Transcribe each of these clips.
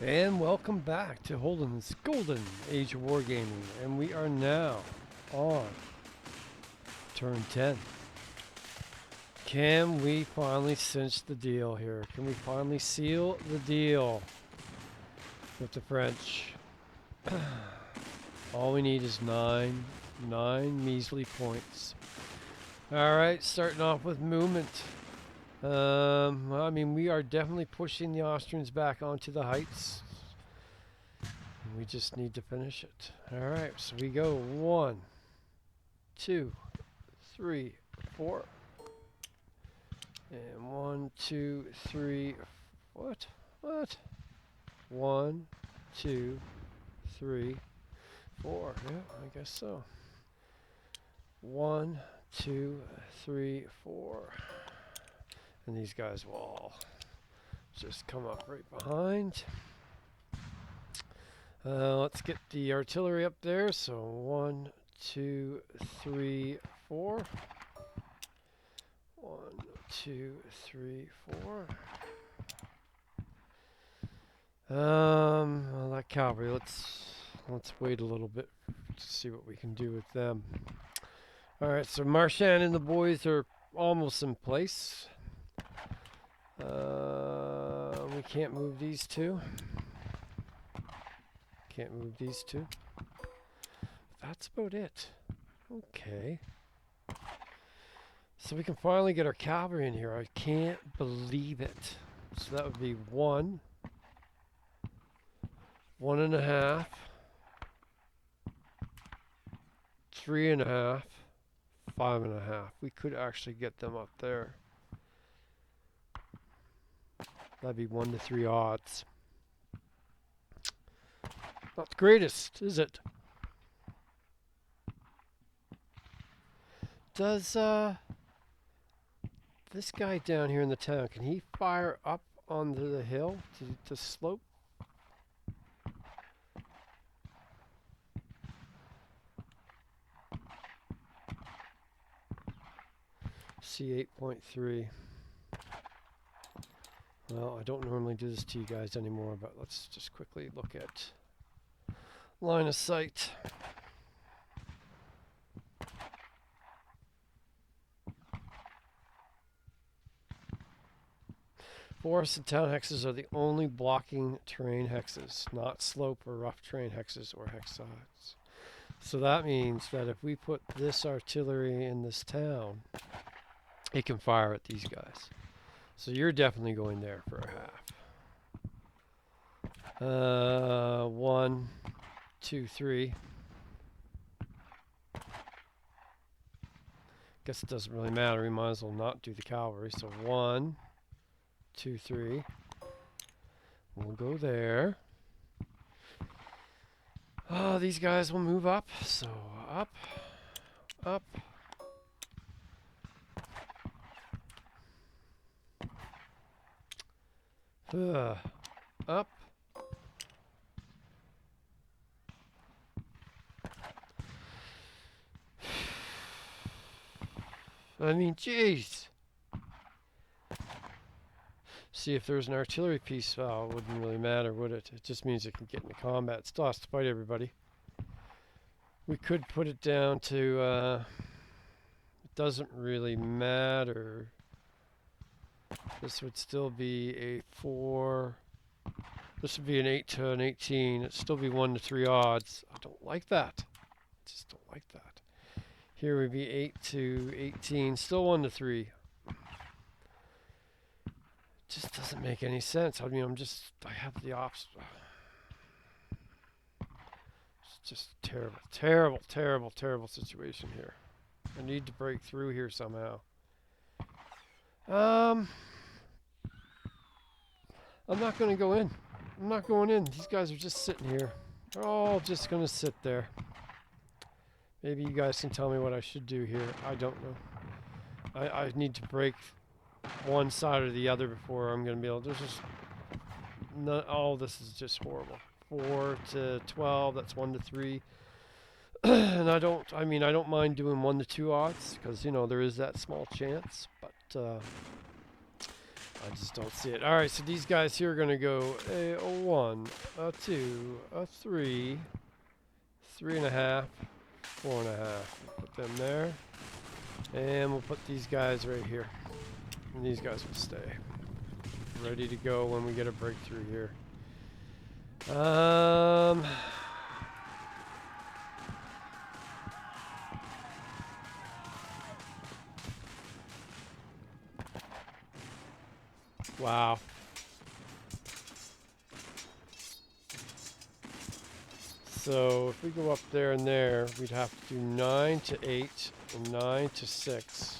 And welcome back to Holden's Golden Age of Wargaming. And we are now on turn 10. Can we finally cinch the deal here? Can we finally seal the deal with the French? All we need is nine measly points. Alright, starting off with movement. Well, I mean, we are definitely pushing the Austrians back onto the heights. We just need to finish it. Alright, so we go 1, 2, 3, 4. And 1, 2, 3. What? 1, 2, 3, 4. Yeah, I guess so. 1, 2, 3, 4. And these guys will all just come up right behind. Let's get the artillery up there. So 1, 2, 3, 4. 1, 2, 3, 4. Well, that cavalry. Let's wait a little bit to see what we can do with them. All right. So Marchand and the boys are almost in place. We can't move these two. Can't move these two. That's about it. Okay. So we can finally get our cavalry in here. I can't believe it. So that would be 1, 1.5, 3.5, 5.5. We could actually get them up there. That'd be 1 to 3 odds. Not the greatest, is it? Does this guy down here in the town, can he fire up onto the hill to slope? C8.3. Well, I don't normally do this to you guys anymore, but let's just quickly look at line of sight. Forest and town hexes are the only blocking terrain hexes, not slope or rough terrain hexes or hex sides. So that means that if we put this artillery in this town, it can fire at these guys. So you're definitely going there for a half. 1, 2, 3. Guess it doesn't really matter. We might as well not do the cavalry. So 1, 2, 3. We'll go there. Oh, these guys will move up. So up, up. Up. I mean, jeez. See, if there's an artillery piece, well, it wouldn't really matter, would it? It just means it can get into combat. It still has to fight everybody. We could put it down to, it doesn't really matter. This would still be a 4. This would be an 8 to an 18. It'd still be 1 to 3 odds. I don't like that. I just don't like that. Here would be 8 to 18. Still 1 to 3. Just doesn't make any sense. I mean, I have the ops. It's just terrible situation here. I need to break through here somehow. I'm not going to go in. I'm not going in. These guys are just sitting here. They're all just going to sit there. Maybe you guys can tell me what I should do here. I don't know. I need to break one side or the other before I'm going to be able to. There's just all this is just horrible. 4 to 12, that's 1 to 3. And I don't mind doing 1 to 2 odds because, you know, there is that small chance, but I I just don't see it. All right, so these guys here are going to go a 1, a 2, a 3, 3.5, 4.5. Put them there. And we'll put these guys right here. And these guys will stay. Ready to go when we get a breakthrough here. Wow. So if we go up there and there, we'd have to do 9 to 8 and 9 to 6.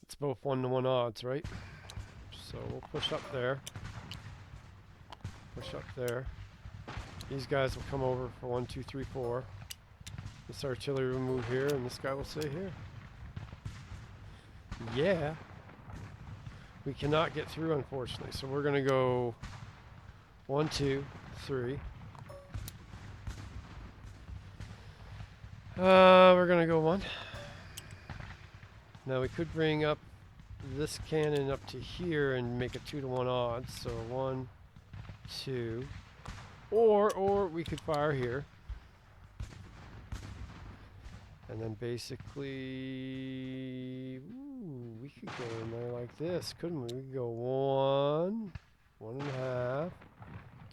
It's both 1-to-1 odds, right? So we'll push up there. Push up there. These guys will come over for 1, 2, 3, 4. This artillery will move here, and this guy will stay here. Yeah. We cannot get through, unfortunately. So we're going to go 1, 2, 3. We're going to go 1. Now we could bring up this cannon up to here and make it 2-to-1 odds. So 1, 2. Or we could fire here. And then basically, ooh, we could go in there like this, couldn't we? We could go 1, 1.5,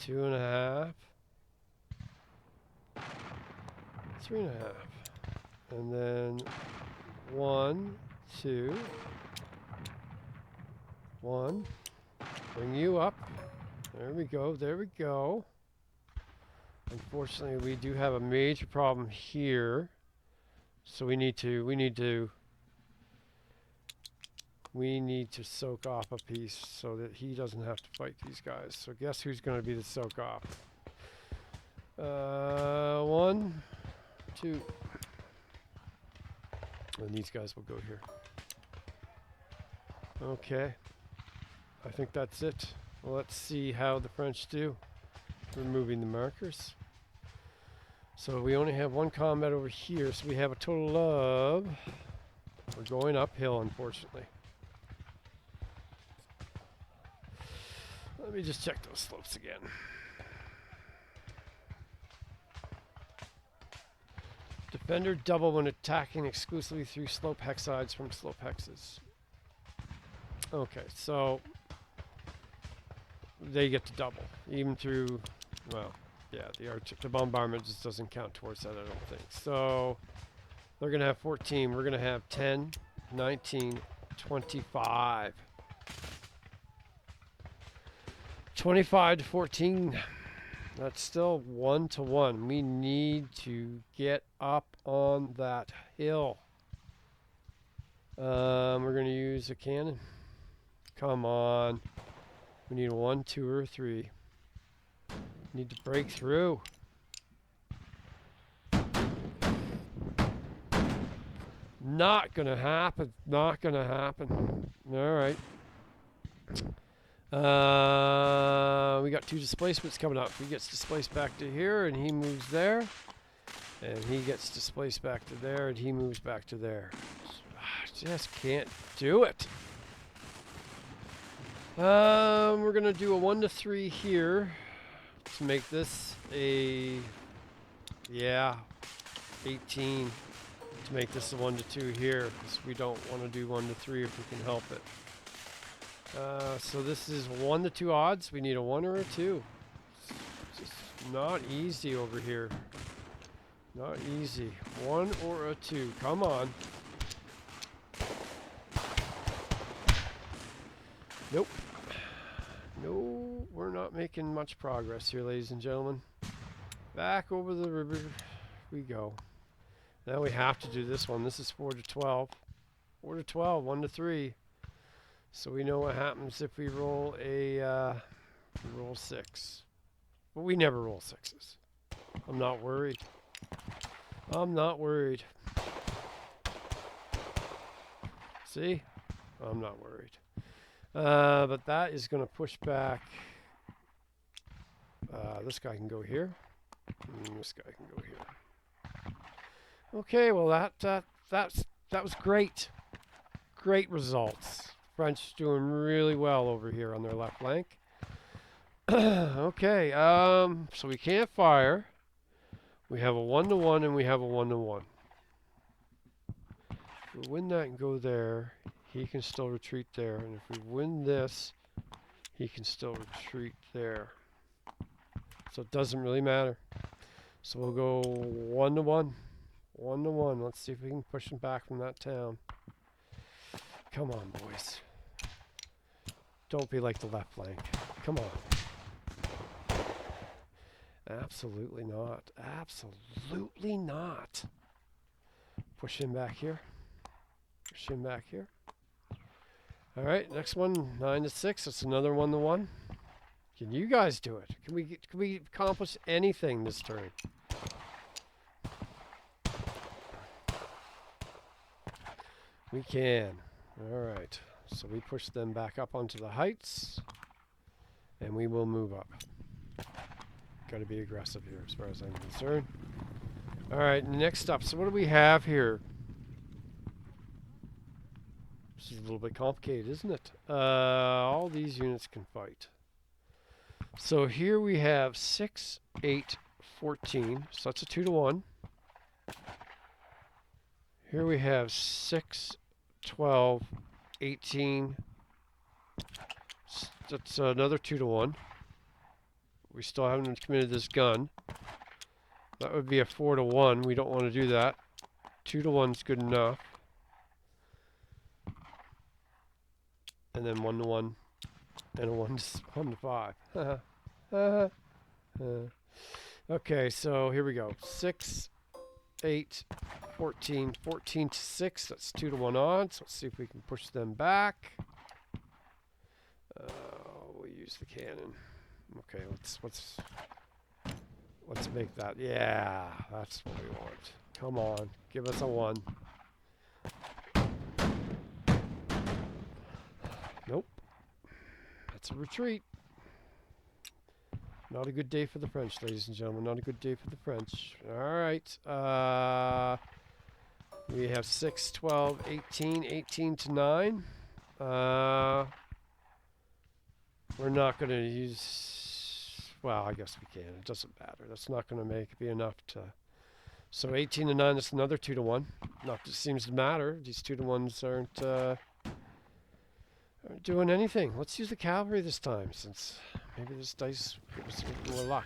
2.5, 3.5. And then 1, 2, 1. Bring you up. There we go, there we go. Unfortunately, we do have a major problem here. So we need to soak off a piece so that he doesn't have to fight these guys. So guess who's going to be the soak off? 1, 2. And these guys will go here. Okay. I think that's it. Well, let's see how the French do. Removing the markers. So we only have 1 combat over here, so we have a total of... We're going uphill, unfortunately. Let me just check those slopes again. Defender double when attacking exclusively through slope hexsides from slope hexes. Okay, so... They get to double, even through... Well... Yeah, the bombardment just doesn't count towards that, I don't think. So they're going to have 14. We're going to have 10, 19, 25. 25 to 14. That's still 1-to-1. We need to get up on that hill. We're going to use a cannon. Come on. We need a 1, 2, or 3. Need to break through. Not gonna happen. Not gonna happen. All right. We got 2 displacements coming up. He gets displaced back to here, and he moves there. And he gets displaced back to there, and he moves back to there. Just can't do it. We're gonna do a 1 to 3 here. To make this a, 18. To make this a 1 to 2 here, because we don't want to do 1 to 3 if we can help it. So this is 1 to 2 odds. We need a 1 or a 2. It's just not easy over here. Not easy. 1 or a 2. Come on. Nope. No, we're not making much progress here, ladies and gentlemen. Back over the river we go. Now we have to do this one. This is 4 to 12. 4 to 12, 1 to 3. So we know what happens if we roll a roll 6. But we never roll 6s. I'm not worried. I'm not worried. See? I'm not worried. But that is going to push back. This guy can go here. And this guy can go here. Okay, well that was great. Great results. French doing really well over here on their left flank. Okay, so we can't fire. We have a 1-to-1 and we have a 1-to-1. If we win that and go there, he can still retreat there. And if we win this, he can still retreat there. So it doesn't really matter. So we'll go 1-to-1. 1-to-1. Let's see if we can push him back from that town. Come on, boys. Don't be like the left flank. Come on. Absolutely not. Absolutely not. Push him back here. Push him back here. All right, next one, 9-to-6. That's another 1-to-1. Can you guys do it? Can we accomplish anything this turn? We can. All right. So we push them back up onto the heights, and we will move up. Got to be aggressive here as far as I'm concerned. All right, next up. So what do we have here? This is a little bit complicated, isn't it? All these units can fight. So here we have 6, 8, 14. So that's a 2-to-1. Here we have 6, 12, 18. That's another 2-to-1. We still haven't committed this gun. That would be a 4-to-1. We don't want to do that. 2-to-1's good enough. And then 1-to-1 and a 1-to-5. Okay, so here we go. 6, 8, 14, 14-to-6. That's 2-to-1 odds. Let's see if we can push them back. We'll use the cannon. Okay, let's make that. Yeah, that's what we want. Come on, give us a 1. Nope. That's a retreat. Not a good day for the French, ladies and gentlemen. Not a good day for the French. All right. We have 6, 12, 18, 18-to-9. We're not going to use... Well, I guess we can. It doesn't matter. That's not going to be enough to... So 18-to-9, that's another 2-to-1. Not that it seems to matter. These 2-to-1s aren't doing anything. Let's use the cavalry this time, since maybe this dice gives us a little more luck.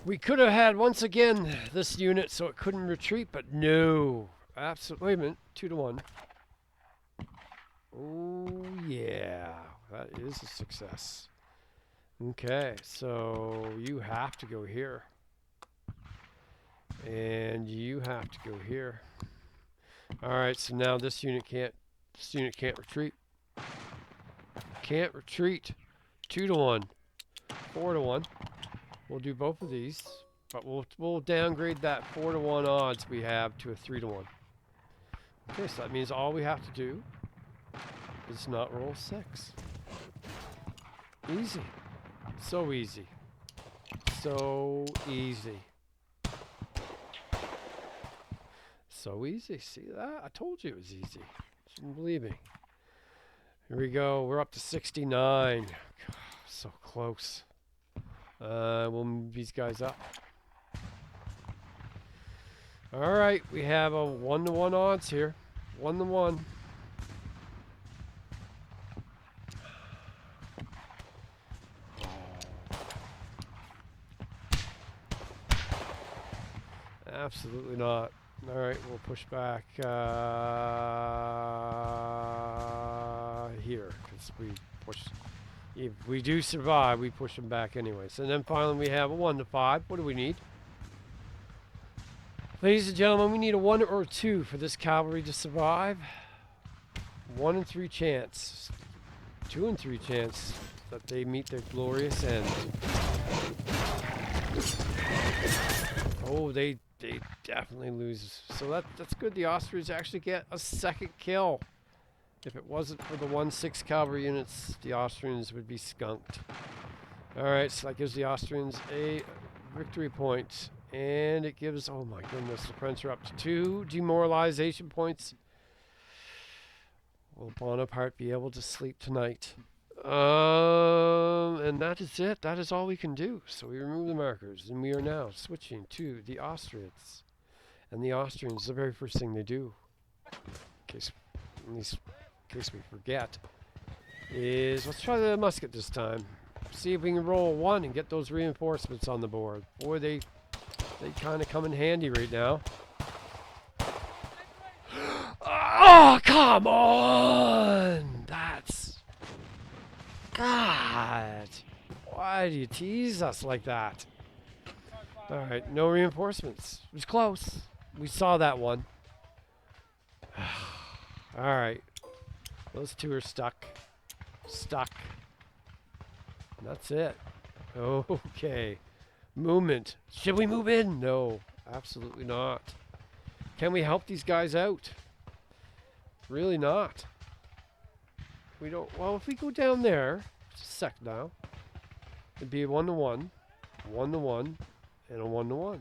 We could have had, once again, this unit so it couldn't retreat, but no. Absolutely. Wait a minute. 2-to-1. Oh, yeah. That is a success. Okay, so you have to go here. And you have to go here. All right, so now this unit can't retreat. Can't retreat. 2-to-1. 4-to-1. We'll do both of these, but we'll downgrade that 4-to-1 odds we have to a 3-to-1. Okay, so that means all we have to do is not roll 6. Easy. So easy. So easy. So easy. See that? I told you it was easy. Shouldn't believe me. Here we go. We're up to 69. God, so close. We'll move these guys up. All right, we have a 1-to-1 odds here. 1-to-1. Absolutely not. All right, we'll push back here, because we push. If we do survive, we push them back anyways. And then finally we have a 1-to-5. What do we need? Ladies and gentlemen, we need a 1 or 2 for this cavalry to survive. 1 in 3 chance. 2 in 3 chance that they meet their glorious end. Oh, they definitely lose. So that's good. The Austrians actually get a second kill. If it wasn't for the 1-6 cavalry units, the Austrians would be skunked. Alright, so that gives the Austrians a victory point. And it gives, oh my goodness, the French are up to 2 demoralization points. Will Bonaparte be able to sleep tonight? And that is it. That is all we can do. So we remove the markers, and we are now switching to the Austrians. And the Austrians, the very first thing they do, in case we forget, is let's try the musket this time. See if we can roll 1 and get those reinforcements on the board. Boy, they kind of come in handy right now. Oh, come on! That's... God! Why do you tease us like that? Alright, no reinforcements. It was close. We saw that one. Alright. Those 2 are stuck. Stuck. And that's it. Okay. Movement. Should we move in? No. Absolutely not. Can we help these guys out? Really not. We don't... Well, if we go down there... Just a sec now. It'd be a 1-to-1. 1-to-1. And a 1-to-1.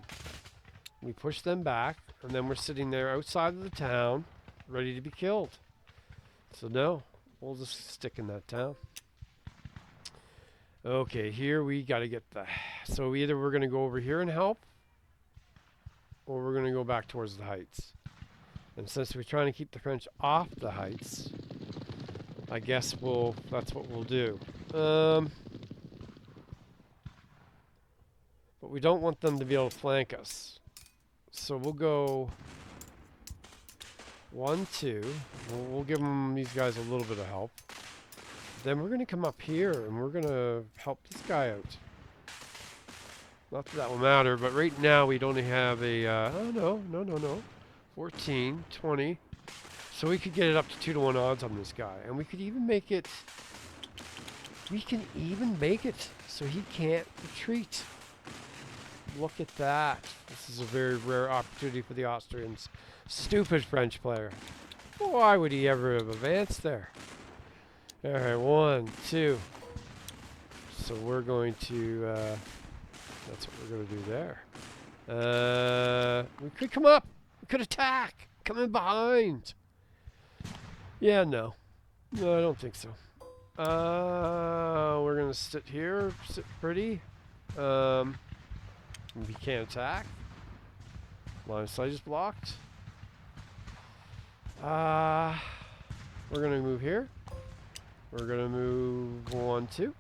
We push them back. And then we're sitting there outside of the town. Ready to be killed. So no. We'll just stick in that town. Okay, here we got to get the... So either we're going to go over here and help, or we're going to go back towards the heights. And since we're trying to keep the French off the heights, I guess that's what we'll do. But we don't want them to be able to flank us. So we'll go 1, 2. We'll give these guys a little bit of help. Then we're going to come up here and we're going to help this guy out. Not that that will matter, but right now we'd only have a, oh no. 14, 20. So we could get it up to 2-to-1 odds on this guy. And we could even make it, so he can't retreat. Look at that. This is a very rare opportunity for the Austrians. Stupid French player. Why would he ever have advanced there? Alright, 1, 2. So we're going to, that's what we're going to do there. We could come up. We could attack. Come in behind. Yeah, no. No, I don't think so. We're going to sit here. Sit pretty. We can't attack. Line of sight is blocked. We're going to move here. We're going to move 1, 2.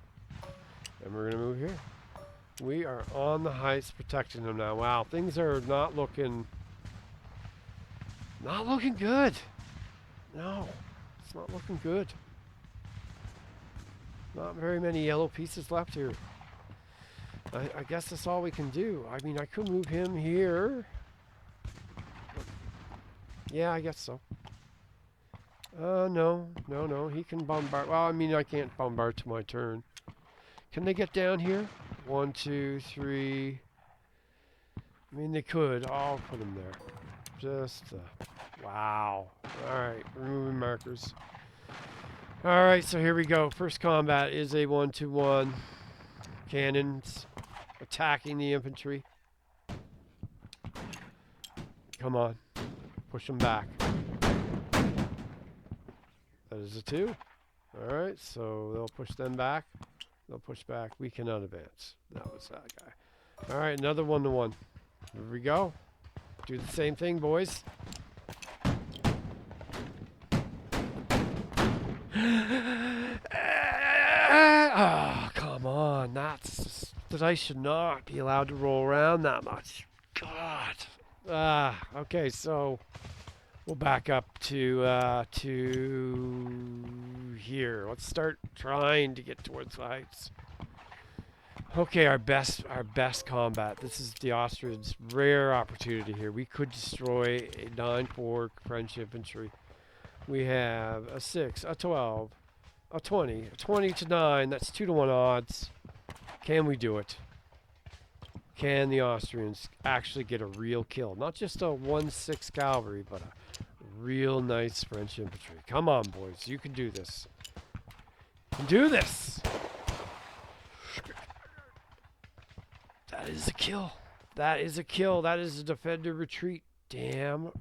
And we're going to move here. We are on the heights protecting them now. Wow, things are not looking good. No, it's not looking good. Not very many yellow pieces left here. I guess that's all we can do. I mean, I could move him here. Yeah, I guess so. No. He can bombard. Well, I mean, I can't bombard to my turn. Can they get down here? 1, 2, 3. I mean, they could. I'll put them there. Just, wow. Alright, removing markers. Alright, so here we go. First combat is a 1-to-1. Cannons attacking the infantry. Come on. Push them back. That is a 2. Alright, so they'll push them back. They'll push back. We cannot advance. That was that guy. Alright, another 1-to-1. Here we go. Do the same thing, boys. Oh, come on. That's just, that I should not be allowed to roll around that much. God. Okay, so we'll back up to here. Let's start trying to get towards the heights. Okay, our best combat. This is the Austrians' rare opportunity here. We could destroy a 9-4 French infantry. We have a 6, a 12, a 20, a 20-9. That's 2-to-1 odds. Can we do it? Can the Austrians actually get a real kill? Not just a 1-6 cavalry, but a real nice French infantry. Come on, boys. You can do this. You can do this. That is a kill. That is a kill. That is a defender retreat. Damn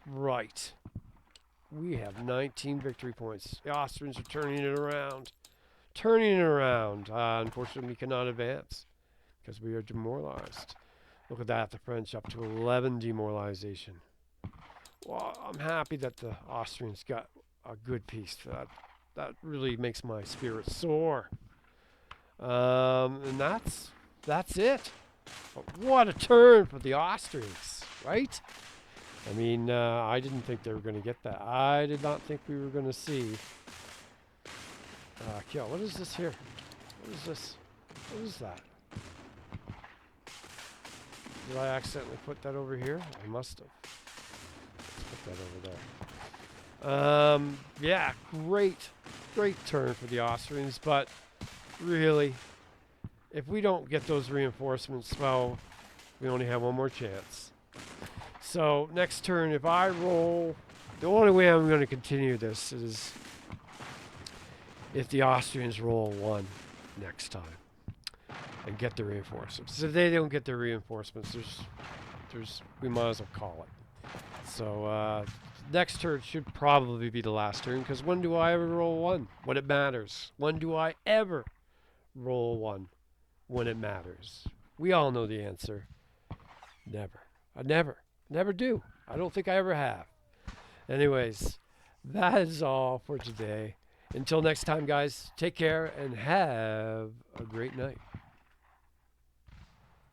right. We have 19 victory points. The Austrians are turning it around. Turning it around. Unfortunately, we cannot advance because we are demoralized. Look at that. The French up to 11 demoralization. Well, I'm happy that the Austrians got a good piece. That really makes my spirit soar. And that's it. But what a turn for the Austrians, right? I mean, I didn't think they were going to get that. I did not think we were going to see. Kill. What is this here? What is this? What is that? Did I accidentally put that over here? I must have. Let's put that over there. Yeah, great turn for the Austrians, but really, if we don't get those reinforcements, well, we only have one more chance. So next turn, if I roll, the only way I'm going to continue this is if the Austrians roll 1 next time and get the reinforcements. If they don't get their reinforcements, we might as well call it. So next turn should probably be the last turn, because when do I ever roll 1? When it matters. When do I ever roll 1? When it matters. We all know the answer. Never. I never do. I don't think I ever have. Anyways, that is all for today. Until next time, guys, take care and have a great night.